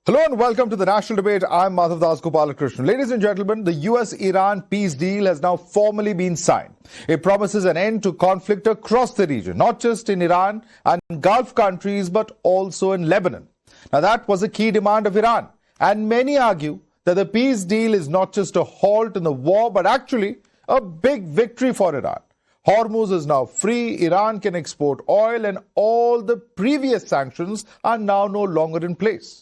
Hello and welcome to the National Debate. I'm Madhavdas GK. Ladies and gentlemen, the US-Iran peace deal has now formally been signed. It promises an end to conflict across the region, not just in Iran and Gulf countries, but also in Lebanon. Now that was a key demand of Iran, and many argue that the peace deal is not just a halt in the war, but actually a big victory for Iran. Hormuz is now free, Iran can export oil, and all the previous sanctions are now no longer in place.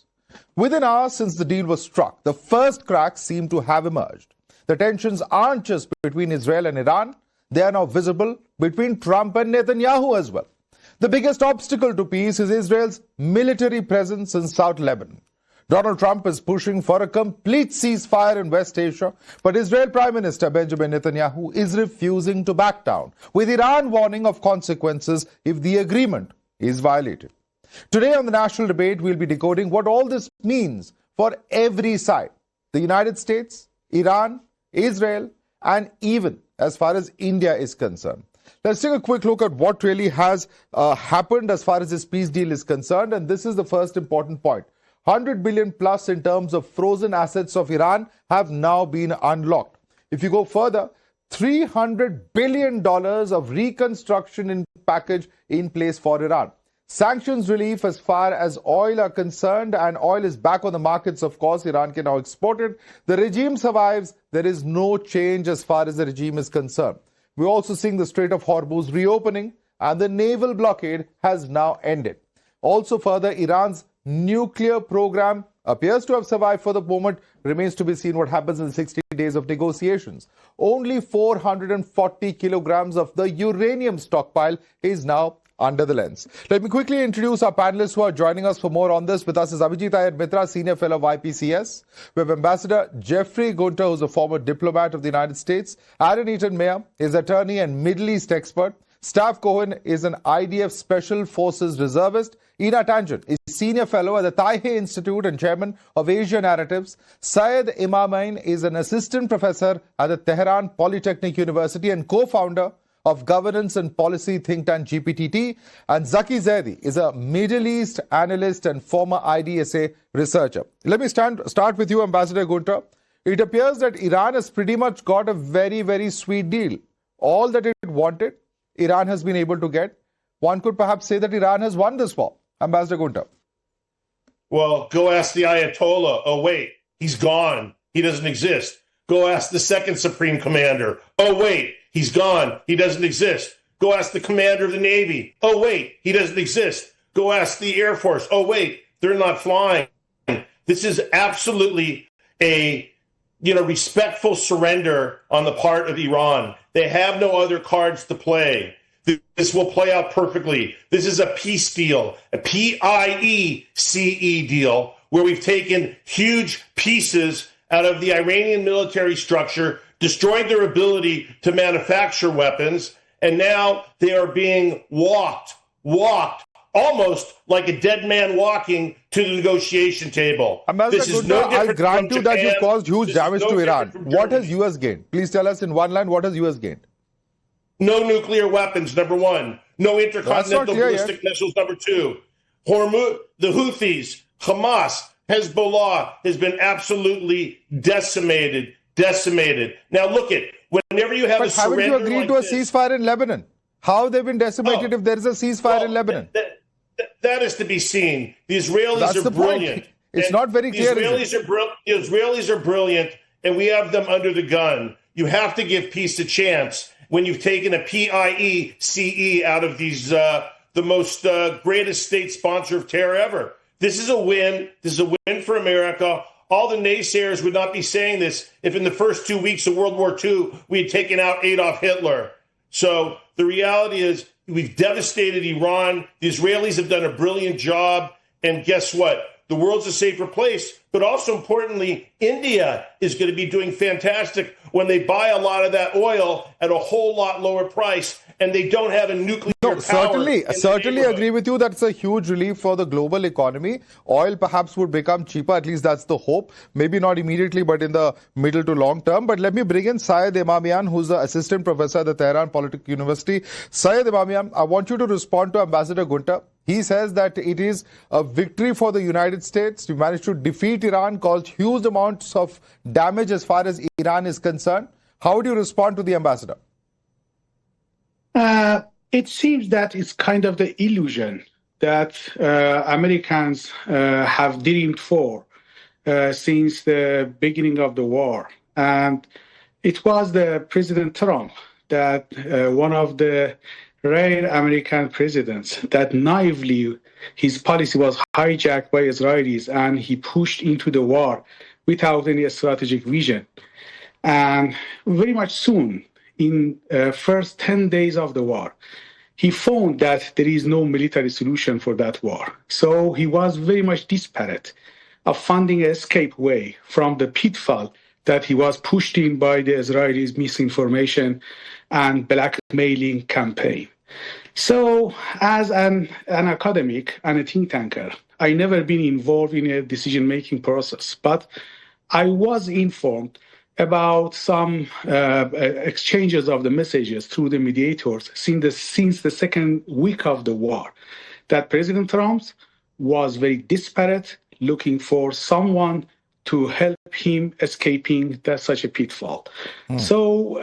Within hours since the deal was struck, the first cracks seem to have emerged. The tensions aren't just between Israel and Iran, they are now visible between Trump and Netanyahu as well. The biggest obstacle to peace is Israel's military presence in South Lebanon. Donald Trump is pushing for a complete ceasefire in West Asia, but Israel Prime Minister Benjamin Netanyahu is refusing to back down, with Iran warning of consequences if the agreement is violated. Today on the National Debate, we'll be decoding what all this means for every side. The United States, Iran, Israel, and even as far as India is concerned. Let's take a quick look at what really has happened as far as this peace deal is concerned. And this is the first important point. 100 billion plus in terms of frozen assets of Iran have now been unlocked. If you go further, $300 billion of reconstruction in package in place for Iran. Sanctions relief as far as oil are concerned, and oil is back on the markets, of course. Iran can now export it. The regime survives. There is no change as far as the regime is concerned. We're also seeing the Strait of Hormuz reopening, and the naval blockade has now ended. Also further, Iran's nuclear program appears to have survived for the moment. Remains to be seen what happens in 60 days of negotiations. Only 440 kilograms of the uranium stockpile is now under the lens. Let me quickly introduce our panelists who are joining us for more on this. With us is Abhijit Iyer Mitra, Senior Fellow of IPCS. We have Ambassador Jeffrey Gunter, who's a former diplomat of the United States. Aaron Eaton-Mayer is attorney and Middle East expert. Stav Cohen is an IDF Special Forces reservist. Ina Tangent is Senior Fellow at the Taihe Institute and Chairman of Asia Narratives. Syed Imamain is an Assistant Professor at the Tehran Polytechnic University and co-founder of governance and policy think tank GPTT, and Zaki Zaidi is a Middle East analyst and former IDSA researcher. Let me start with you, Ambassador Gunter. It appears that Iran has pretty much got a very, very sweet deal. All that it wanted, Iran has been able to get. One could perhaps say that Iran has won this war. Ambassador Gunter. Well, go ask the Ayatollah. Oh, wait, he's gone. He doesn't exist. Go ask the second Supreme Commander. Oh, wait, he's gone. He doesn't exist. Go ask the commander of the Navy. Oh, wait, he doesn't exist. Go ask the Air Force. Oh, wait, they're not flying. This is absolutely a, respectful surrender on the part of Iran. They have no other cards to play. This will play out perfectly. This is a peace deal, a PIECE deal, where we've taken huge pieces out of the Iranian military structure, destroyed their ability to manufacture weapons, and now they are being walked almost like a dead man walking to the negotiation table. This is no different. I'll grant you that you've caused huge damage to Iran. What has US gained? Please tell us in one line, what has US gained? No nuclear weapons, number one. No intercontinental ballistic missiles, number two. Hormuz, the Houthis, Hamas, Hezbollah has been absolutely decimated. Now look at, whenever you have a surrender like this... But haven't you agreed to a ceasefire in Lebanon? How have they been decimated if there is a ceasefire in Lebanon? That is to be seen. The Israelis are brilliant. It's not very clear. The Israelis are brilliant, and we have them under the gun. You have to give peace a chance when you've taken a PIECE out of these, the most greatest state sponsor of terror ever. This is a win. This is a win for America. All the naysayers would not be saying this if in the first 2 weeks of World War II, we had taken out Adolf Hitler. So the reality is we've devastated Iran. The Israelis have done a brilliant job. And guess what? The world's a safer place. But also importantly, India is going to be doing fantastic when they buy a lot of that oil at a whole lot lower price, and they don't have a nuclear power. Certainly agree with you. That's a huge relief for the global economy. Oil perhaps would become cheaper. At least that's the hope. Maybe not immediately, but in the middle to long term. But let me bring in Syed Imamian, who's the assistant professor at the Tehran Polytechnic University. Syed Imamian, I want you to respond to Ambassador Gunter. He says that it is a victory for the United States. We managed to defeat Iran, caused huge amounts of damage as far as Iran is concerned. How would you respond to the ambassador? It seems that it's kind of the illusion that Americans have dreamed for since the beginning of the war. And it was the President Trump that one of the rare American presidents that naively his policy was hijacked by Israelis and he pushed into the war without any strategic vision. And very much soon, in first 10 days of the war, he found that there is no military solution for that war. So he was very much desperate of finding an escape way from the pitfall that he was pushed in by the Israelis' misinformation and blackmailing campaign. So as an academic and a think tanker, I never been involved in a decision-making process, but I was informed about some exchanges of the messages through the mediators since the second week of the war, that President Trump was very desperate, looking for someone to help him escaping such a pitfall. So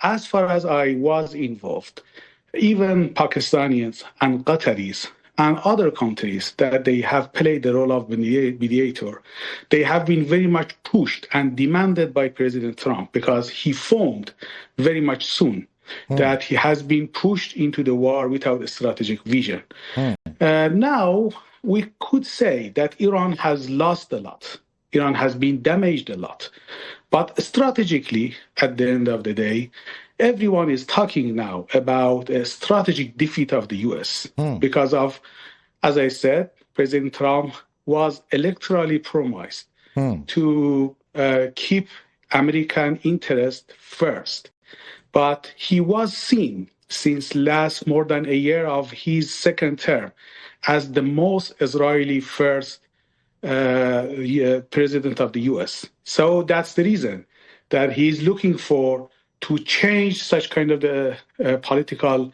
as far as I was involved, even Pakistanis and Qataris and other countries that they have played the role of mediator, they have been very much pushed and demanded by President Trump because he found very much soon that he has been pushed into the war without a strategic vision. Now, we could say that Iran has lost a lot. Iran has been damaged a lot. But strategically, at the end of the day, everyone is talking now about a strategic defeat of the U.S. because of, as I said, President Trump was electorally promised to keep American interest first. But he was seen since last more than a year of his second term as the most Israeli first president of the U.S. So that's the reason that he's looking for to change such kind of the political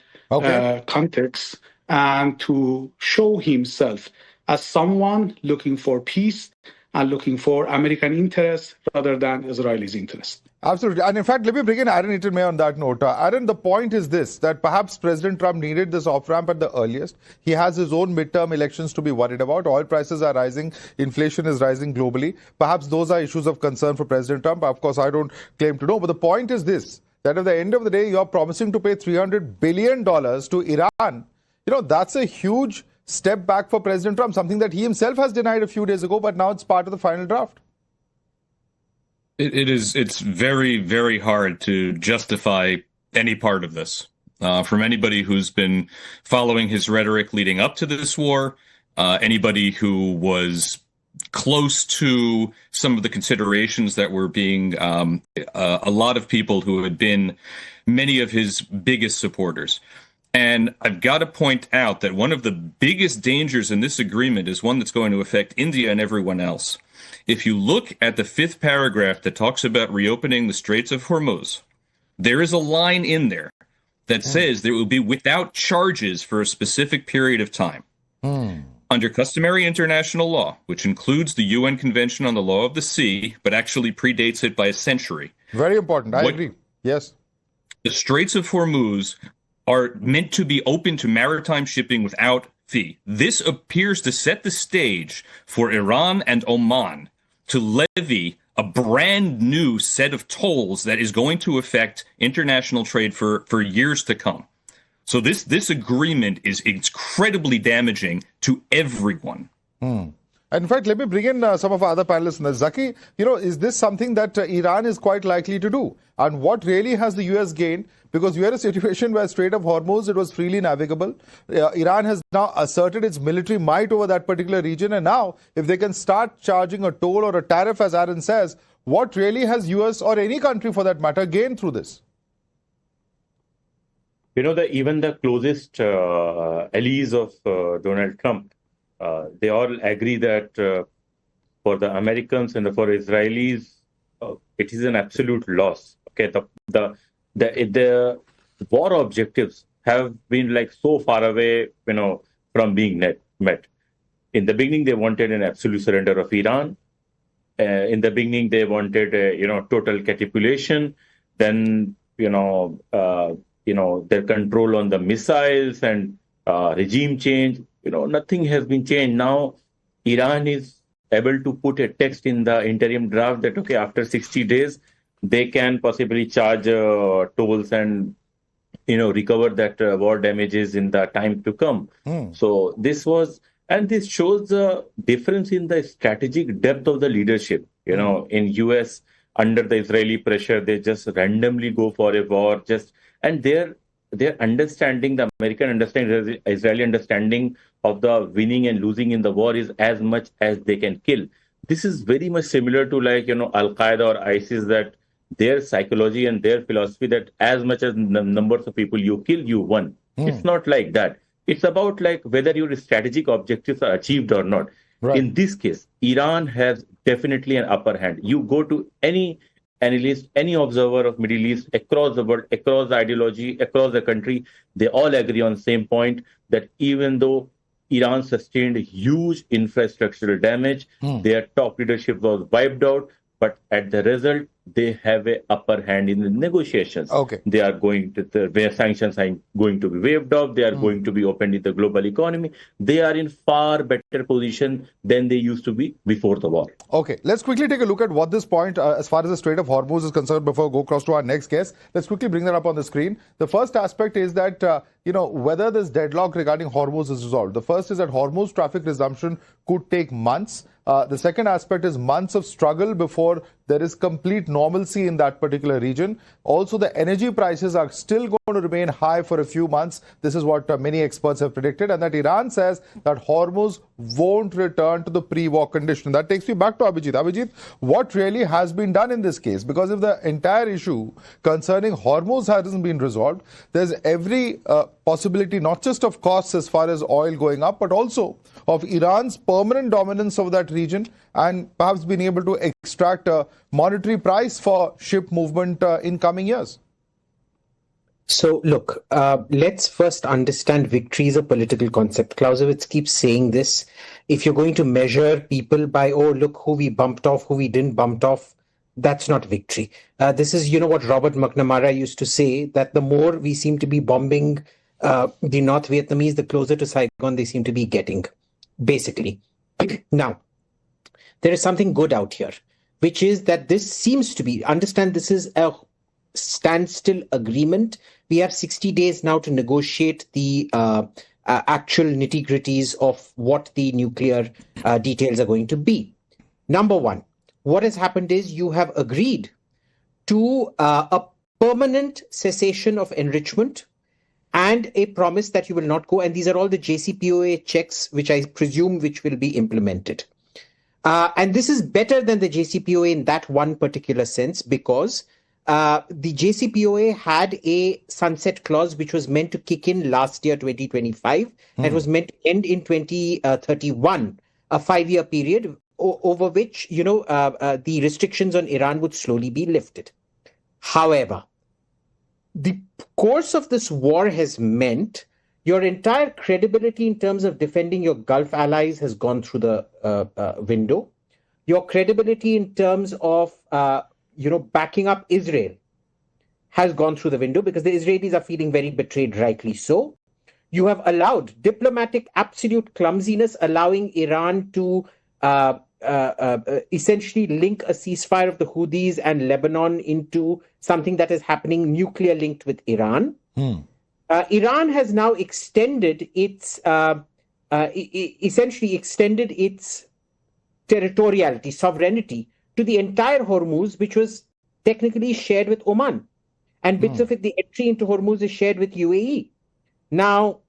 context and to show himself as someone looking for peace and looking for American interests rather than Israelis' interests. Absolutely. And in fact, let me bring in Aaron Eaton-May on that note. Aaron, the point is this, that perhaps President Trump needed this off-ramp at the earliest. He has his own midterm elections to be worried about. Oil prices are rising. Inflation is rising globally. Perhaps those are issues of concern for President Trump. Of course, I don't claim to know. But the point is this, that at the end of the day, you're promising to pay $300 billion to Iran. You know, that's a huge step back for President Trump, something that he himself has denied a few days ago, but now it's part of the final draft. It's very, very hard to justify any part of this. From anybody who's been following his rhetoric leading up to this war, anybody who was close to some of the considerations that were being a lot of people who had been many of his biggest supporters. And I've got to point out that one of the biggest dangers in this agreement is one that's going to affect India and everyone else. If you look at the fifth paragraph that talks about reopening the Straits of Hormuz, there is a line in there that says there will be without charges for a specific period of time. Under customary international law, which includes the UN Convention on the Law of the Sea, but actually predates it by a century. Very important. I agree. Yes. The Straits of Hormuz are meant to be open to maritime shipping without fee. This appears to set the stage for Iran and Oman to levy a brand new set of tolls that is going to affect international trade for years to come. So this agreement is incredibly damaging to everyone. And in fact, let me bring in some of our other panelists. Zaki, you know, is this something that Iran is quite likely to do? And what really has the U.S. gained? Because we had a situation where Strait of Hormuz, it was freely navigable. Iran has now asserted its military might over that particular region. And now, if they can start charging a toll or a tariff, as Aaron says, what really has U.S. or any country for that matter gained through this? You know, even the closest allies of Donald Trump, they all agree that for the Americans and for Israelis, it is an absolute loss. Okay, the war objectives have been like so far away, you know, from being met. In the beginning, they wanted an absolute surrender of Iran. In the beginning, they wanted total capitulation. Then their control on the missiles and regime change. Nothing has been changed. Now, Iran is able to put a text in the interim draft that, okay, after 60 days, they can possibly charge tolls and, recover that war damages in the time to come. So this shows the difference in the strategic depth of the leadership. In US, under the Israeli pressure, they just randomly go for a war, and their understanding, the American understanding, the Israeli understanding of the winning and losing in the war is as much as they can kill. This is very much similar to Al-Qaeda or ISIS, that their psychology and their philosophy that as much as numbers of people you kill, you won. It's not like that. It's about whether your strategic objectives are achieved or not. Right. In this case, Iran has definitely an upper hand. You go to any analyst, any observer of Middle East across the world, across the ideology, across the country, they all agree on the same point that even though Iran sustained huge infrastructural damage, their top leadership was wiped out, but at the result, they have an upper hand in the negotiations. Okay. They are going to, where sanctions are going to be waived off, they are going to be opened in the global economy. They are in far better position than they used to be before the war. Okay, let's quickly take a look at what this point, as far as the Strait of Hormuz is concerned, before we go across to our next guest. Let's quickly bring that up on the screen. The first aspect is that, whether this deadlock regarding Hormuz is resolved. The first is that Hormuz traffic resumption could take months. The second aspect is months of struggle before there is complete normalcy in that particular region. Also, the energy prices are still going to remain high for a few months. This is what many experts have predicted, and that Iran says that Hormuz won't return to the pre-war condition. That takes me back to Abhijit. Abhijit, what really has been done in this case? Because if the entire issue concerning Hormuz hasn't been resolved, there's every possibility not just of costs as far as oil going up, but also of Iran's permanent dominance of that region and perhaps being able to extract a monetary price for ship movement in coming years. So, look, let's first understand victory is a political concept. Clausewitz keeps saying this. If you're going to measure people by, look who we bumped off, who we didn't bump off, that's not victory. This is, what Robert McNamara used to say, that the more we seem to be bombing the North Vietnamese, the closer to Saigon they seem to be getting, basically. Now, there is something good out here, which is that this seems to be, understand this is a standstill agreement. We have 60 days now to negotiate the actual nitty-gritties of what the nuclear details are going to be. Number one, what has happened is you have agreed to a permanent cessation of enrichment and a promise that you will not go. And these are all the JCPOA checks, which I presume which will be implemented. And this is better than the JCPOA in that one particular sense, because the JCPOA had a sunset clause which was meant to kick in last year, 2025, and was meant to end in 2031, a 5-year period over which, the restrictions on Iran would slowly be lifted. However, the course of this war has meant your entire credibility in terms of defending your Gulf allies has gone through the window. Your credibility in terms of, backing up Israel has gone through the window because the Israelis are feeling very betrayed, rightly so. You have allowed diplomatic absolute clumsiness, allowing Iran to essentially link a ceasefire of the Houthis and Lebanon into something that is happening nuclear linked with Iran. Iran has now extended its, essentially extended its territoriality, sovereignty to the entire Hormuz, which was technically shared with Oman. And bits of it, the entry into Hormuz is shared with UAE. Now,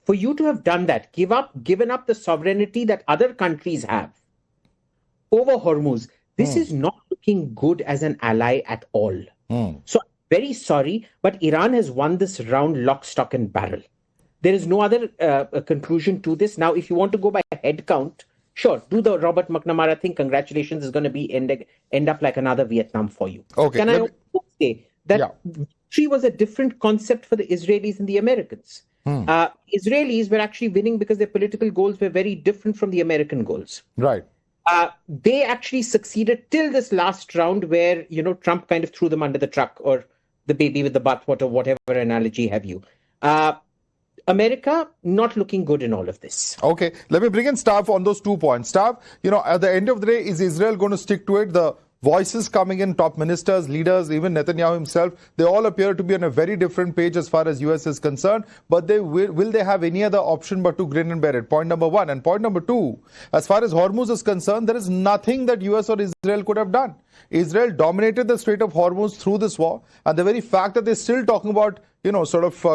for you to have done that, given up the sovereignty that other countries have over Hormuz, this is not looking good as an ally at all. So I'm very sorry, but Iran has won this round lock, stock and barrel. There is no other conclusion to this. Now, if you want to go by head count, sure, do the Robert McNamara thing. Congratulations, is going to be end up like another Vietnam for you. Okay. Can I also say that victory was a different concept for the Israelis and the Americans? Israelis were actually winning because their political goals were very different from the American goals. Right. They actually succeeded till this last round where, Trump kind of threw them under the truck, or the baby with the bathwater, whatever analogy have you. America not looking good in all of this. Okay, let me bring in Stav on those 2 points. Stav, at the end of the day, is Israel going to stick to it? The voices coming in, top ministers, leaders, even Netanyahu himself, they all appear to be on a very different page as far as US is concerned. But will they have any other option but to grin and bear it? Point number one. And point number two, as far as Hormuz is concerned, there is nothing that US or Israel could have done. Israel dominated the Strait of Hormuz through this war, and the very fact that they're still talking about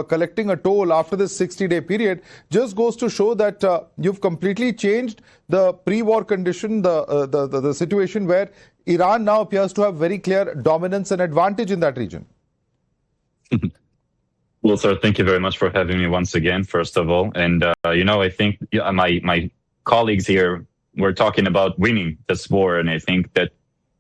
collecting a toll after this 60-day period just goes to show that you've completely changed the pre-war condition, the situation where Iran now appears to have very clear dominance and advantage in that region. Well, sir, thank you very much for having me once again, first of all. And, I think my colleagues here were talking about winning this war, and I think that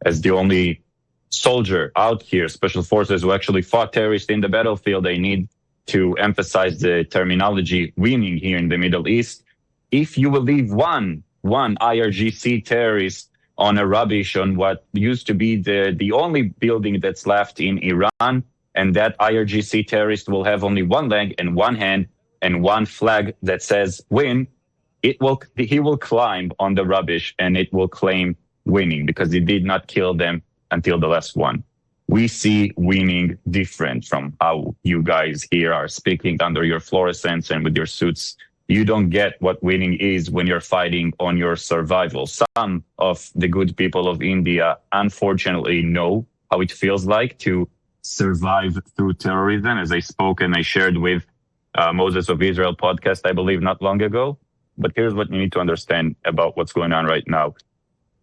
as the only soldier out here, special forces who actually fought terrorists in the battlefield, they need to emphasize the terminology winning here in the Middle East. If you will leave one IRGC terrorist on a rubbish on what used to be the only building that's left in Iran, and that IRGC terrorist will have only one leg and one hand and one flag that says win, he will climb on the rubbish and it will claim winning because he did not kill them until the last one. We see winning different from how you guys here are speaking under your fluorescents and with your suits. You don't get what winning is when you're fighting on your survival. Some of the good people of India, unfortunately, know how it feels like to survive through terrorism, as I spoke and I shared with Moses of Israel podcast, I believe, not long ago. But here's what you need to understand about what's going on right now.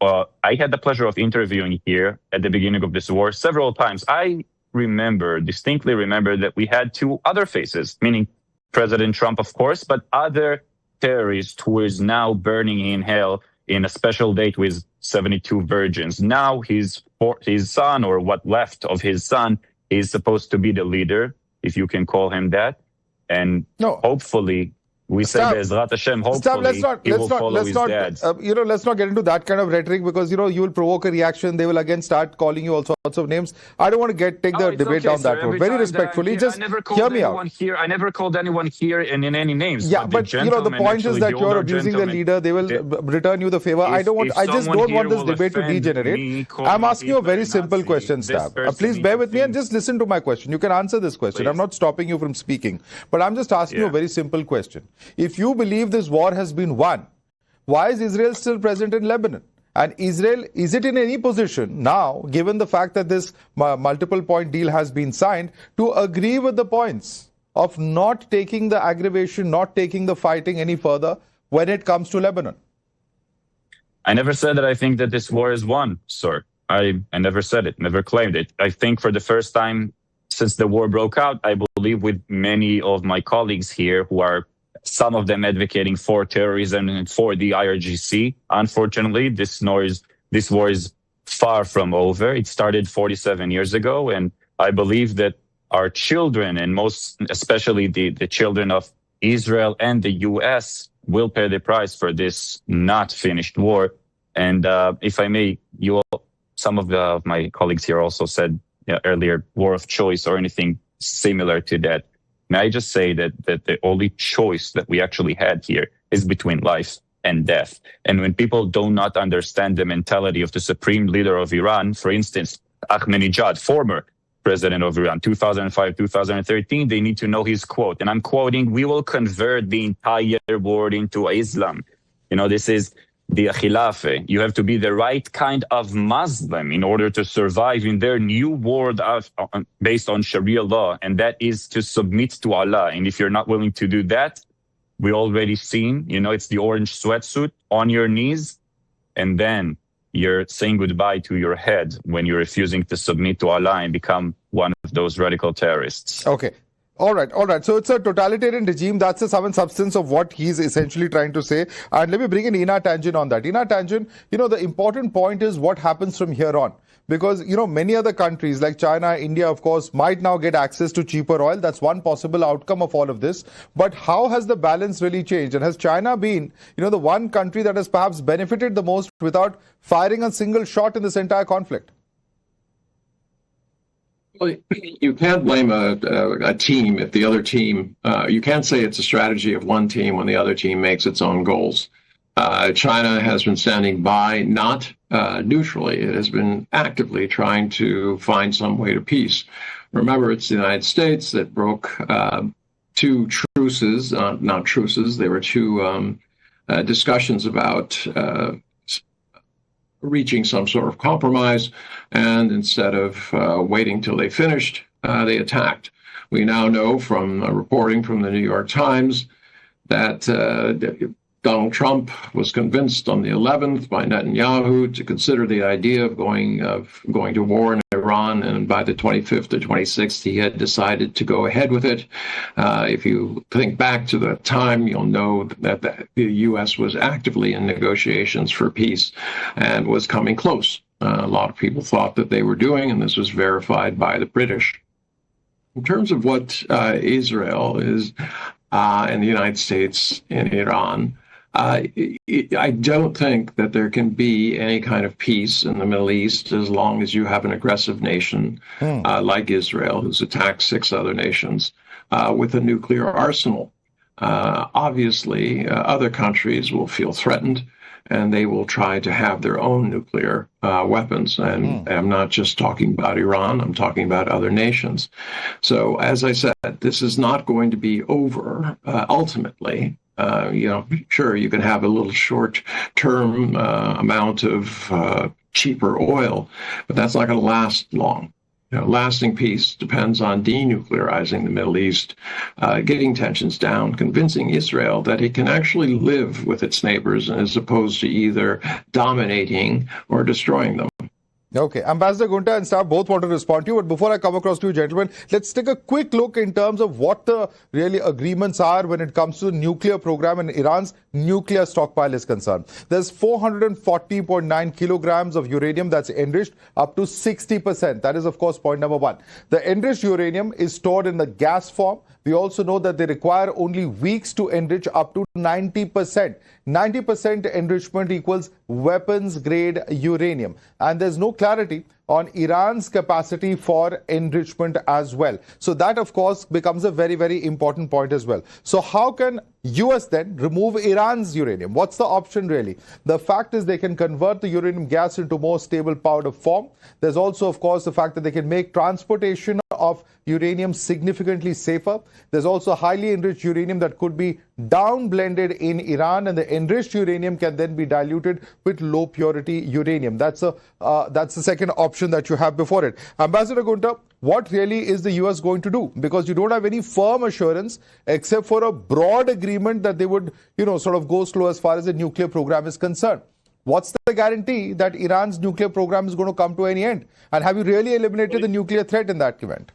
I had the pleasure of interviewing here at the beginning of this war several times. I distinctly remember that we had two other faces, meaning President Trump, of course, but other terrorist who is now burning in hell in a special date with 72 virgins. Now his son, or what left of his son, is supposed to be the leader, if you can call him that. And hopefully, we say Be'ezrat Hashem, hopefully he will follow his dad. Let's not get into that kind of rhetoric because, you will provoke a reaction. They will again start calling you all sorts of names. I don't want to take the debate down that road. Very respectfully, just hear me out. I never called anyone here in any names. Yeah, but the point is that you're abusing the leader. They will return you the favor. I just don't want this debate to degenerate. I'm asking you a very simple question, Stab. Please bear with me and just listen to my question. You can answer this question. I'm not stopping you from speaking, but I'm just asking you a very simple question. If you believe this war has been won, why is Israel still present in Lebanon? And Israel, is it in any position now, given the fact that this multiple point deal has been signed, to agree with the points of not taking the aggravation, not taking the fighting any further when it comes to Lebanon? I never said that I think that this war is won, sir. I never said it, never claimed it. I think for the first time since the war broke out, I believe with many of my colleagues here who are some of them advocating for terrorism and for the IRGC. Unfortunately, this war is far from over. It started 47 years ago, and I believe that our children, and most especially the children of Israel and the U.S., will pay the price for this not finished war. And if I may, some of my colleagues here also said earlier, war of choice or anything similar to that. May I just say that the only choice that we actually had here is between life and death. And when people do not understand the mentality of the supreme leader of Iran, for instance, Ahmadinejad, former president of Iran, 2005, 2013, they need to know his quote. And I'm quoting, "We will convert the entire world into Islam." This is the Khilafah. You have to be the right kind of Muslim in order to survive in their new world based on Sharia law, and that is to submit to Allah. And if you're not willing to do that, we already seen, it's the orange sweatsuit on your knees, and then you're saying goodbye to your head when you're refusing to submit to Allah and become one of those radical terrorists. Okay. All right. So it's a totalitarian regime. That's the sum and substance of what he's essentially trying to say. And let me bring in Ina Tangent on that. Ina Tangent, the important point is what happens from here on. Because, many other countries like China, India, of course, might now get access to cheaper oil. That's one possible outcome of all of this. But how has the balance really changed? And has China been, the one country that has perhaps benefited the most without firing a single shot in this entire conflict? Well, you can't blame a team if the other team, you can't say it's a strategy of one team when the other team makes its own goals. China has been standing by, not neutrally. It has been actively trying to find some way to peace. Remember, it's the United States that broke two truces, not truces. There were two discussions about reaching some sort of compromise, and instead of waiting till they finished, they attacked. We now know from reporting from the New York Times that Donald Trump was convinced on the 11th by Netanyahu to consider the idea of going to war in Iran, and by the 25th or 26th, he had decided to go ahead with it. If you think back to the time, you'll know that the U.S. was actively in negotiations for peace and was coming close. A lot of people thought that they were doing, and this was verified by the British. In terms of what Israel is and the United States in Iran, I don't think that there can be any kind of peace in the Middle East as long as you have an aggressive nation like Israel, who's attacked 6 other nations with a nuclear arsenal. Obviously, other countries will feel threatened, and they will try to have their own nuclear weapons. And I'm not just talking about Iran, I'm talking about other nations. So, as I said, this is not going to be over ultimately. Sure, you can have a little short-term amount of cheaper oil, but that's not going to last long. Lasting peace depends on denuclearizing the Middle East, getting tensions down, convincing Israel that it can actually live with its neighbors as opposed to either dominating or destroying them. Okay, Ambassador Gunta and staff both want to respond to you, but before I come across to you, gentlemen, let's take a quick look in terms of what the really agreements are when it comes to the nuclear program and Iran's nuclear stockpile is concerned. There's 440.9 kilograms of uranium that's enriched up to 60%. That is, of course, point number one. The enriched uranium is stored in the gas form. We also know that they require only weeks to enrich up to 90%. 90% enrichment equals weapons-grade uranium. And there's no clarity on Iran's capacity for enrichment as well. So that, of course, becomes a very, very important point as well. So how can US then remove Iran's uranium? What's the option really? The fact is they can convert the uranium gas into more stable powder form. There's also, of course, the fact that they can make transportation of uranium significantly safer. There's also highly enriched uranium that could be down-blended in Iran, and the enriched uranium can then be diluted with low-purity uranium. That's the second option that you have before it. Ambassador Gunta, what really is the US going to do? Because you don't have any firm assurance except for a broad agreement that they would, sort of go slow as far as the nuclear program is concerned. What's the guarantee that Iran's nuclear program is going to come to any end? And have you really eliminated the nuclear threat in that event?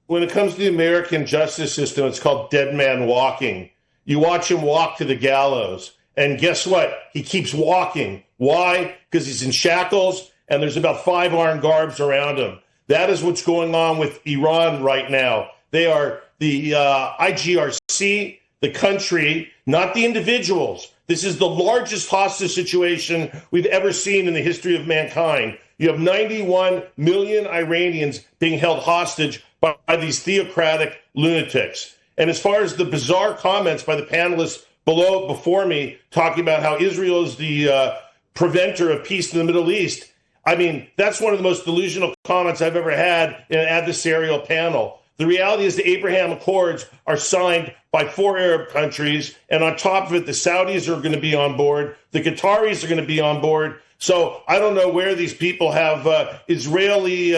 When it comes to the American justice system, it's called dead man walking. You watch him walk to the gallows, and guess what? He keeps walking. Why? Because he's in shackles, and there's about 5 armed guards around him. That is what's going on with Iran right now. They are the IGRC, the country, not the individuals. This is the largest hostage situation we've ever seen in the history of mankind. You have 91 million Iranians being held hostage by these theocratic lunatics. And as far as the bizarre comments by the panelists before me, talking about how Israel is the preventer of peace in the Middle East, I mean, that's one of the most delusional comments I've ever had in an adversarial panel. The reality is the Abraham Accords are signed by 4 Arab countries, and on top of it, the Saudis are going to be on board, the Qataris are going to be on board. So I don't know where these people have Israeli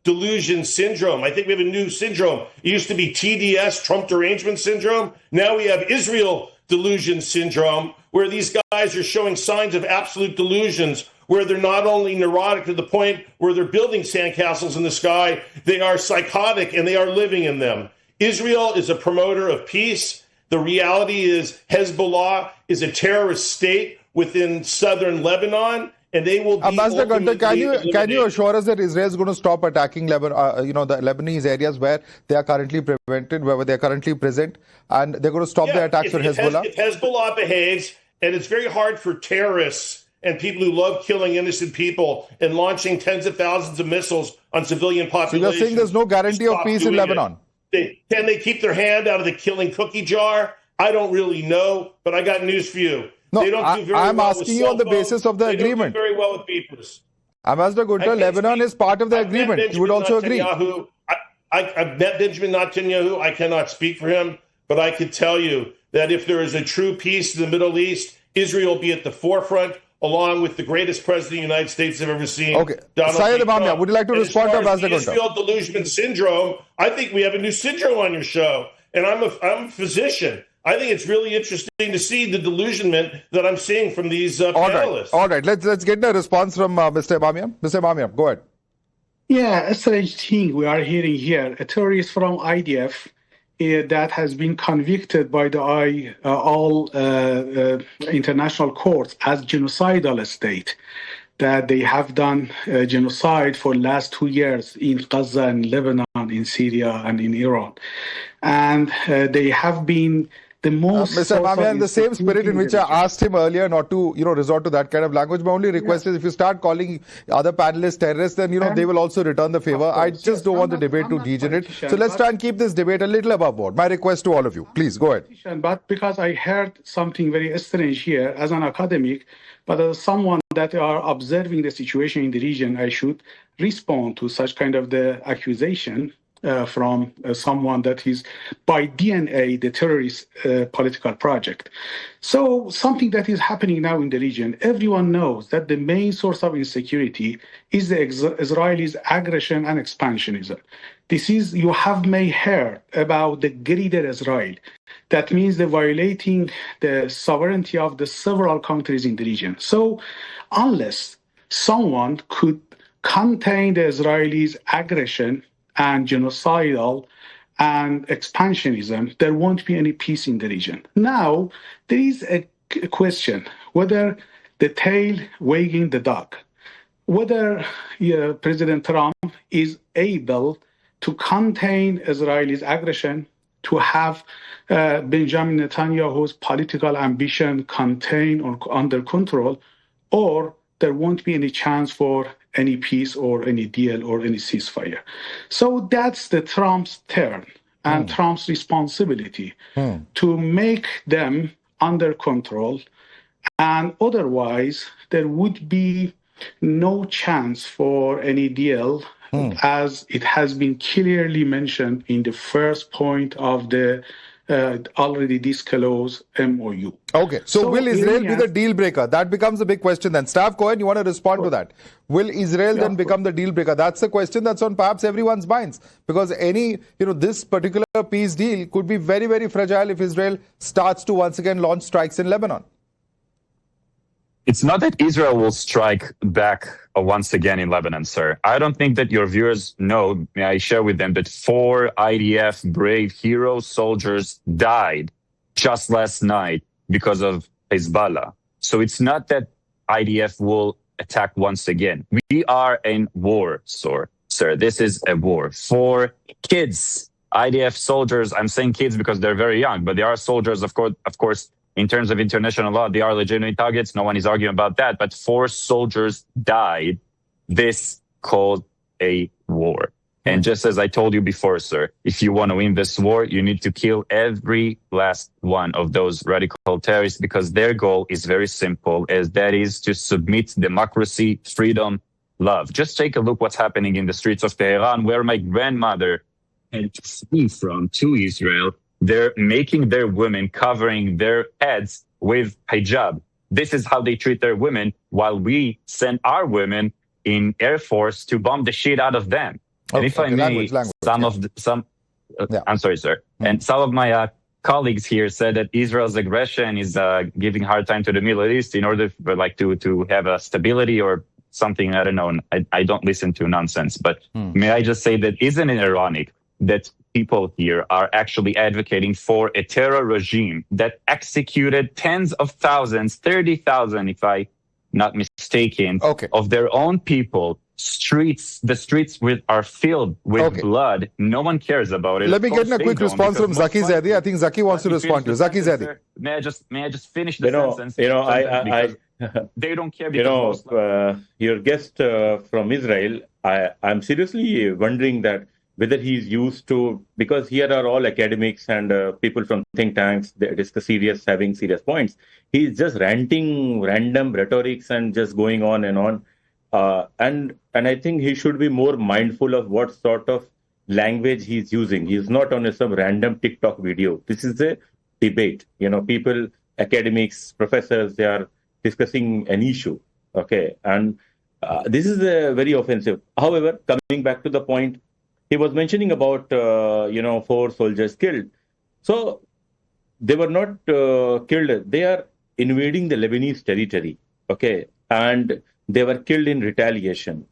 delusion syndrome. I think we have a new syndrome. It used to be TDS, Trump derangement syndrome. Now we have Israel delusion syndrome, where these guys are showing signs of absolute delusions, where they're not only neurotic to the point where they're building sandcastles in the sky, they are psychotic and they are living in them. Israel is a promoter of peace. The reality is Hezbollah is a terrorist state within southern Lebanon, and they will be. Ambassador Gunter, can you eliminated. assure us that Israel is going to stop attacking Lebanon, the Lebanese areas where they are currently where they are currently present, and they're going to stop the attacks for Hezbollah? If Hezbollah behaves, and it's very hard for terrorists and people who love killing innocent people and launching tens of thousands of missiles on civilian populations. So you're saying there's no guarantee of peace in Lebanon? Can they keep their hand out of the killing cookie jar? I don't really know, but I got news for you. No, they don't do very I'm well asking with you on the cell phones. basis of the They don't agreement. do very well with beepers. Ambassador Gunter, Lebanon is part of the agreement. You would also agree. I've met Benjamin Netanyahu. I cannot speak for him, but I can tell you that if there is a true peace in the Middle East, Israel will be at the forefront, along with the greatest president the United States have ever seen. Okay. Syed Abamia, would you like to respond to Ambassador Gunter? Israel delusion syndrome, I think we have a new syndrome on your show. And I'm a physician. I think it's really interesting to see the delusionment that I'm seeing from these panelists. All right. Let's get a response from Mr. Abamia. Mr. Abamia, go ahead. Yeah, a strange thing we are hearing here. A terrorist from IDF that has been convicted by the all international courts as genocidal state, that they have done genocide for the last 2 years in Gaza and Lebanon, in Syria and in Iran. And they have been the most... Mr. Abamia, in the same spirit in which I asked him earlier not to resort to that kind of language, my only request is if you start calling other panelists terrorists, then they will also return the favor. I just don't want the debate to degenerate. So let's try and keep this debate a little above board. My request to all of you. Please, go ahead. But because I heard something very strange here as an academic, but as someone that are observing the situation in the region, I should respond to such kind of the accusation from someone that is by DNA the terrorist political project. So something that is happening now in the region, everyone knows that the main source of insecurity is the Israelis' aggression and expansionism. You may heard about the greater Israel. That means the violating the sovereignty of the several countries in the region. So unless someone could contain the Israelis' aggression and genocidal and expansionism, there won't be any peace in the region. Now, there is a question whether the tail wagging the dog, whether President Trump is able to contain Israelis' aggression, to have Benjamin Netanyahu's political ambition contained or under control, or there won't be any chance for any peace or any deal or any ceasefire. So that's the Trump's turn and Trump's responsibility to make them under control. And otherwise, there would be no chance for any deal, as it has been clearly mentioned in the first point of the already disclosed MOU. Okay, so will Israel be the deal breaker? That becomes a big question then. Staff Cohen, you want to respond to that? Will Israel then become the deal breaker? That's the question that's on perhaps everyone's minds, because this particular peace deal could be very, very fragile if Israel starts to once again launch strikes in Lebanon. It's not that Israel will strike back once again in Lebanon, sir. I don't think that your viewers know, may I share with them, that 4 IDF brave hero soldiers died just last night because of Hezbollah. So it's not that IDF will attack once again. We are in war, sir. This is a war. 4 kids, IDF soldiers, I'm saying kids because they're very young, but they are soldiers, of course, in terms of international law, they are legitimate targets. No one is arguing about that. But 4 soldiers died. This called a war. And just as I told you before, sir, if you want to win this war, you need to kill every last one of those radical terrorists, because their goal is very simple, as that is to submit democracy, freedom, love. Just take a look what's happening in the streets of Tehran, where my grandmother had to flee from to Israel. They're making their women covering their heads with hijab. This is how they treat their women, while we send our women in Air Force to bomb the shit out of them. And if I may, I'm sorry, sir. And some of my colleagues here said that Israel's aggression is giving hard time to the Middle East in order to have a stability or something. I don't know. I don't listen to nonsense. But may I just say that isn't it ironic that people here are actually advocating for a terror regime that executed tens of thousands, 30,000 if I not mistaken, of their own people. The streets are filled with blood. No one cares about it. Let me get a quick response from Zaki Zaidi. I think Zaki wants to respond to you. Zaki Zaidi. May I just finish the sentence? They don't care. Your guest from Israel, I'm seriously wondering that whether he's used to, because here are all academics and people from think tanks, having serious points. He's just ranting random rhetorics and just going on and on. And I think he should be more mindful of what sort of language he's using. He's not on some random TikTok video. This is a debate. People, academics, professors, they are discussing an issue. Okay. And this is very offensive. However, coming back to the point, he was mentioning about, 4 soldiers killed. So they were not killed. They are invading the Lebanese territory. Okay. And they were killed in retaliation.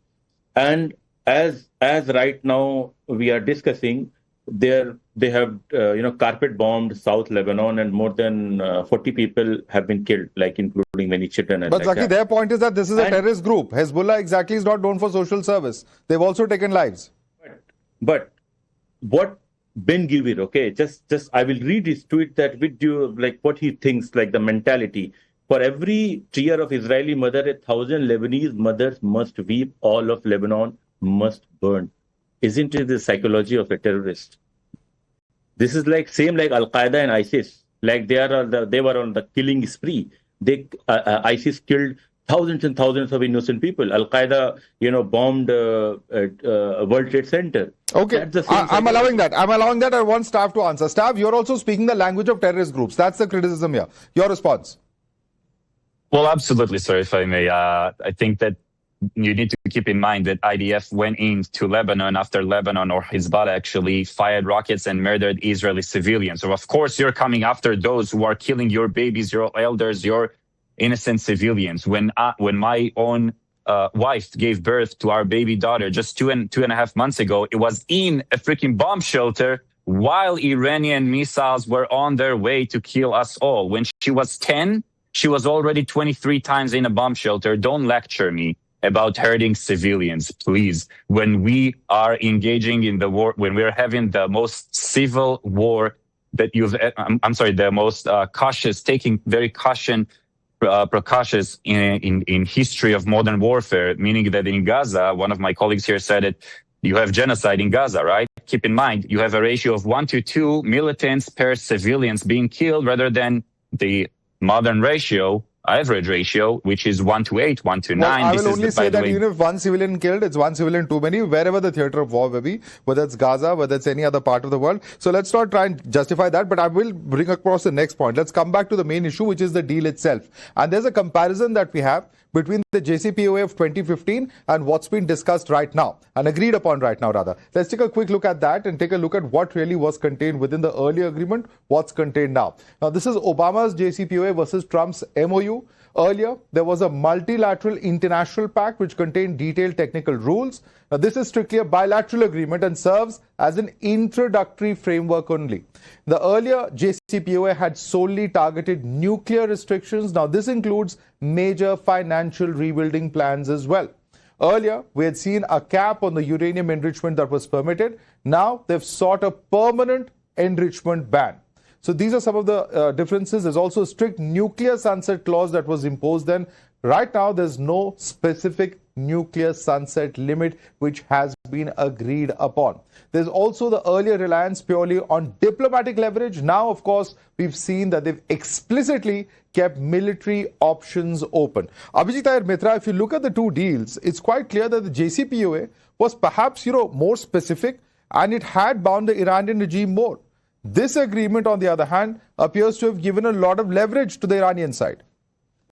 And as right now we are discussing, they have carpet bombed South Lebanon, and more than 40 people have been killed, like including many children. But Zaki, their point is that this is a terrorist group. Hezbollah exactly is not known for social service. They've also taken lives. But what Ben Gvir, okay, just I will read his tweet that with you, like what he thinks, like the mentality. For every tear of Israeli mother, 1,000 Lebanese mothers must weep. All of Lebanon must burn. Isn't it the psychology of a terrorist? This is same like Al Qaeda and ISIS. Like they were on the killing spree. ISIS killed thousands and thousands of innocent people. Al Qaeda, bombed World Trade Center. Okay, I'm allowing that. I want Stav to answer. Stav, you're also speaking the language of terrorist groups. That's the criticism here. Your response? Well, absolutely, sir, if I may. I think that you need to keep in mind that IDF went into Lebanon after Lebanon or Hezbollah actually fired rockets and murdered Israeli civilians. So, of course, you're coming after those who are killing your babies, your elders, your innocent civilians. When my own wife gave birth to our baby daughter just two and a half months ago, it was in a freaking bomb shelter while Iranian missiles were on their way to kill us all. When she was 10, she was already 23 times in a bomb shelter. Don't lecture me about hurting civilians, please. When we are engaging in the war, when we're having the most civil war that the most cautious, taking very precautions in history of modern warfare, meaning that in Gaza, one of my colleagues here said it, you have genocide in Gaza, right? Keep in mind, you have a ratio of 1 to 2 militants per civilians being killed rather than the modern average ratio, which is 1 to 8, 1 to 9. Well, I will only say that even if one civilian killed, it's one civilian too many, wherever the theater of war may be, whether it's Gaza, whether it's any other part of the world. So let's not try and justify that, but I will bring across the next point. Let's come back to the main issue, which is the deal itself. And there's a comparison that we have between the JCPOA of 2015 and what's been discussed right now, and agreed upon right now, rather. Let's take a quick look at that and take a look at what really was contained within the earlier agreement, what's contained now. Now, this is Obama's JCPOA versus Trump's MOU. Earlier, there was a multilateral international pact which contained detailed technical rules. Now, this is strictly a bilateral agreement and serves as an introductory framework only. The earlier JCPOA had solely targeted nuclear restrictions. Now, this includes major financial rebuilding plans as well. Earlier, we had seen a cap on the uranium enrichment that was permitted. Now, they've sought a permanent enrichment ban. So these are some of the differences. There's also a strict nuclear sunset clause that was imposed then. Right now, there's no specific nuclear sunset limit which has been agreed upon. There's also the earlier reliance purely on diplomatic leverage. Now, of course, we've seen that they've explicitly kept military options open. Abhijit Iyer Mitra, if you look at the two deals, it's quite clear that the JCPOA was perhaps, more specific, and it had bound the Iranian regime more. This agreement, on the other hand, appears to have given a lot of leverage to the Iranian side.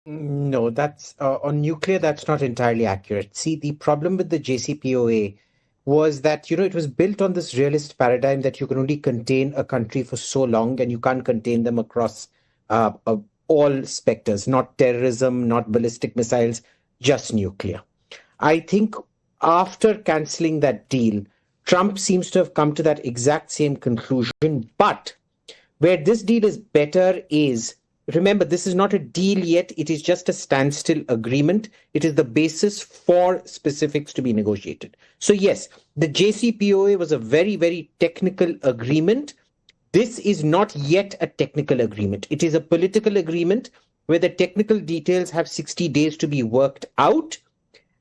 No, that's on nuclear, that's not entirely accurate. See, the problem with the JCPOA was that, it was built on this realist paradigm that you can only contain a country for so long and you can't contain them across all specters, not terrorism, not ballistic missiles, just nuclear. I think after cancelling that deal, Trump seems to have come to that exact same conclusion. But where this deal is better is remember, this is not a deal yet. It is just a standstill agreement. It is the basis for specifics to be negotiated. So yes, the JCPOA was a very, very technical agreement. This is not yet a technical agreement. It is a political agreement where the technical details have 60 days to be worked out.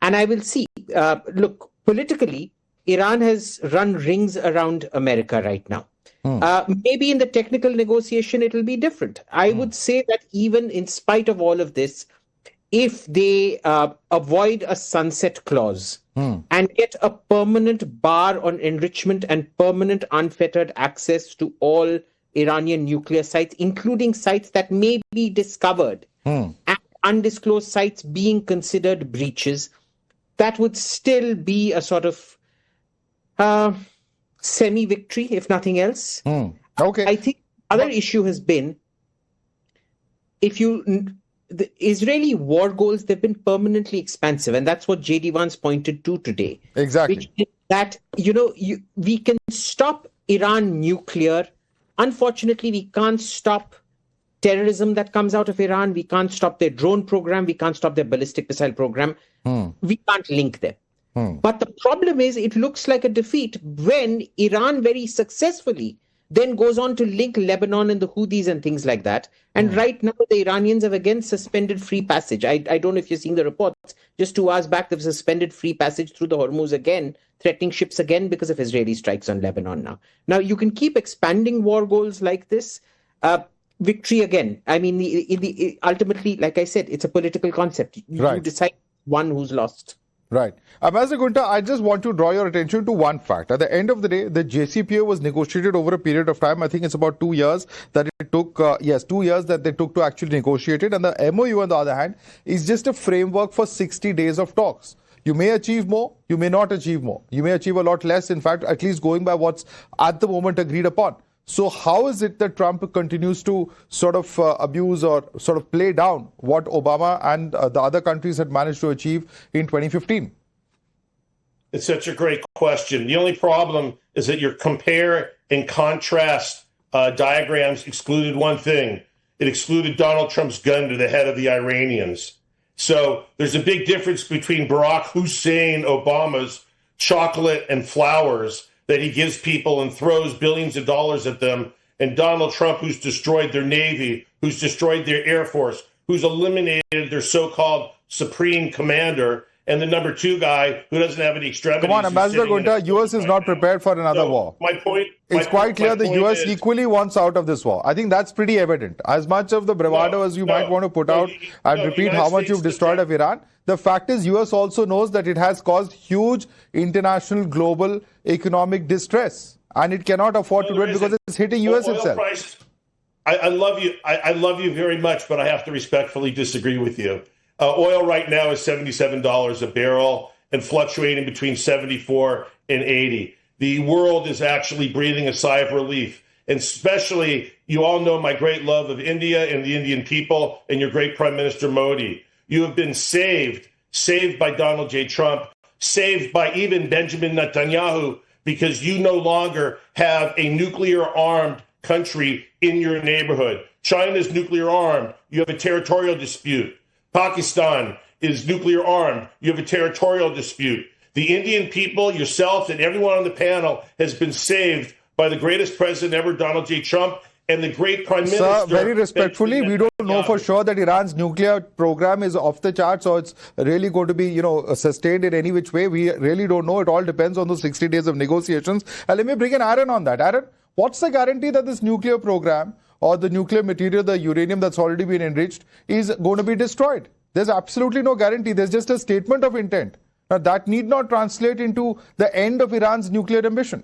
And I will see. Look, politically, Iran has run rings around America right now. Maybe in the technical negotiation, it will be different. I would say that even in spite of all of this, if they avoid a sunset clause and get a permanent bar on enrichment and permanent unfettered access to all Iranian nuclear sites, including sites that may be discovered and undisclosed sites being considered breaches, that would still be a sort of semi-victory, if nothing else. Okay. I think other issue has been, the Israeli war goals, they've been permanently expansive, and that's what JD Vance pointed to today. Exactly. Which is that, we can stop Iran nuclear. Unfortunately, we can't stop terrorism that comes out of Iran. We can't stop their drone program. We can't stop their ballistic missile program. We can't link them. But the problem is, it looks like a defeat when Iran very successfully then goes on to link Lebanon and the Houthis and things like that. And right now, the Iranians have again suspended free passage. I don't know if you're seeing the reports. Just 2 hours back, they've suspended free passage through the Hormuz again, threatening ships again because of Israeli strikes on Lebanon now. Now, you can keep expanding war goals like this. Victory again. I mean, ultimately, like I said, it's a political concept. You decide one who's lost. Right. Ambassador Gunta, I just want to draw your attention to one fact. At the end of the day, the JCPOA was negotiated over a period of time. I think it's about 2 years that it took, 2 years that they took to actually negotiate it. And the MOU, on the other hand, is just a framework for 60 days of talks. You may achieve more, you may not achieve more. You may achieve a lot less, in fact, at least going by what's at the moment agreed upon. So how is it that Trump continues to sort of abuse or sort of play down what Obama and the other countries had managed to achieve in 2015? It's such a great question. The only problem is that your compare and contrast diagrams excluded one thing. It excluded Donald Trump's gun to the head of the Iranians. So there's a big difference between Barack Hussein Obama's chocolate and flowers that he gives people and throws billions of dollars at them, and Donald Trump, who's destroyed their Navy, who's destroyed their Air Force, who's eliminated their so-called Supreme Commander, and the number 2 guy who doesn't have any extremities. Come on, Ambassador Gunta, U.S. is not prepared for another war. It's quite clear the U.S. equally wants out of this war. I think that's pretty evident. As much of the bravado as you might want to put out and repeat how much you've destroyed of Iran, the fact is U.S. also knows that it has caused huge international global economic distress, and it cannot afford to do it because it's hitting U.S. itself. I love you. I love you very much, but I have to respectfully disagree with you. Oil right now is $77 a barrel and fluctuating between 74 and 80. The world is actually breathing a sigh of relief. And especially, you all know my great love of India and the Indian people and your great Prime Minister Modi. You have been saved by Donald J. Trump, saved by even Benjamin Netanyahu, because you no longer have a nuclear-armed country in your neighborhood. China's nuclear armed. You have a territorial dispute. Pakistan is nuclear armed. You have a territorial dispute. The Indian people, yourself, and everyone on the panel has been saved by the greatest president ever, Donald J. Trump, and the great Prime Minister. Sir, very respectfully, we don't know for sure that Iran's nuclear program is off the charts or it's really going to be, sustained in any which way. We really don't know. It all depends on those 60 days of negotiations. And let me bring in Aaron on that. Aaron, what's the guarantee that this nuclear program or the nuclear material, the uranium that's already been enriched, is going to be destroyed? There's absolutely no guarantee. There's just a statement of intent. Now, that need not translate into the end of Iran's nuclear ambition.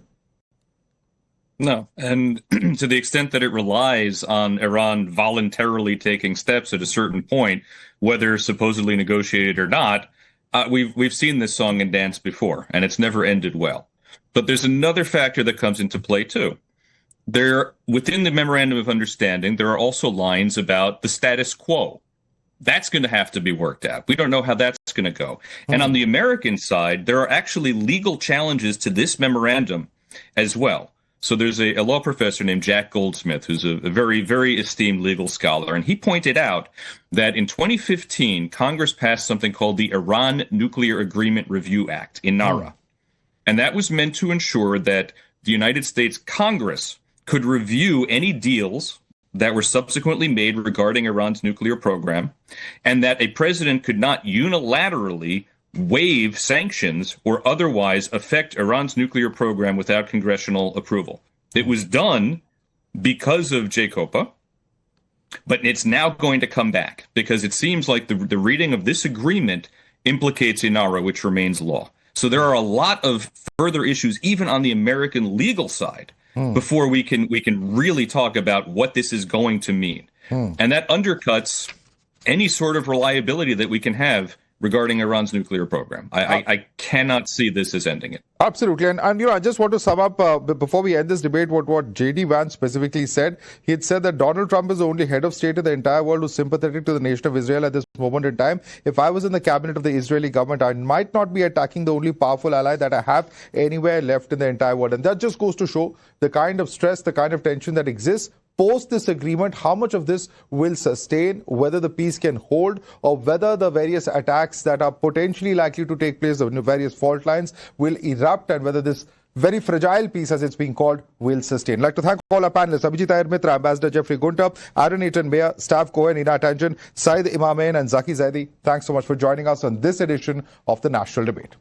No. And to the extent that it relies on Iran voluntarily taking steps at a certain point, whether supposedly negotiated or not, we've seen this song and dance before, and it's never ended well. But there's another factor that comes into play, too. Within the Memorandum of Understanding, there are also lines about the status quo. That's going to have to be worked out. We don't know how that's going to go. And on the American side, there are actually legal challenges to this memorandum as well. So there's a law professor named Jack Goldsmith, who's a very, very esteemed legal scholar, and he pointed out that in 2015, Congress passed something called the Iran Nuclear Agreement Review Act, INARA. And that was meant to ensure that the United States Congress could review any deals that were subsequently made regarding Iran's nuclear program, and that a president could not unilaterally waive sanctions or otherwise affect Iran's nuclear program without congressional approval. It was done because of JCPOA, but it's now going to come back because it seems like the reading of this agreement implicates INARA, which remains law. So there are a lot of further issues, even on the American legal side, before we can really talk about what this is going to mean. And that undercuts any sort of reliability that we can have regarding Iran's nuclear program. I cannot see this as ending it. Absolutely. And I just want to sum up, before we end this debate, what J.D. Vance specifically said. He had said that Donald Trump is the only head of state in the entire world who's sympathetic to the nation of Israel at this moment in time. If I was in the cabinet of the Israeli government, I might not be attacking the only powerful ally that I have anywhere left in the entire world. And that just goes to show the kind of stress, the kind of tension that exists post this agreement, how much of this will sustain, whether the peace can hold, or whether the various attacks that are potentially likely to take place, the various fault lines, will erupt, and whether this very fragile peace, as it's being called, will sustain. I'd like to thank all our panelists: Abhijit Iyer Mitra, Ambassador Jeffrey Gunter, Aaron Eaton Mayer, Stav Cohen, Ina Tanjan, Saeed Imamain, and Zaki Zaidi. Thanks so much for joining us on this edition of the National Debate.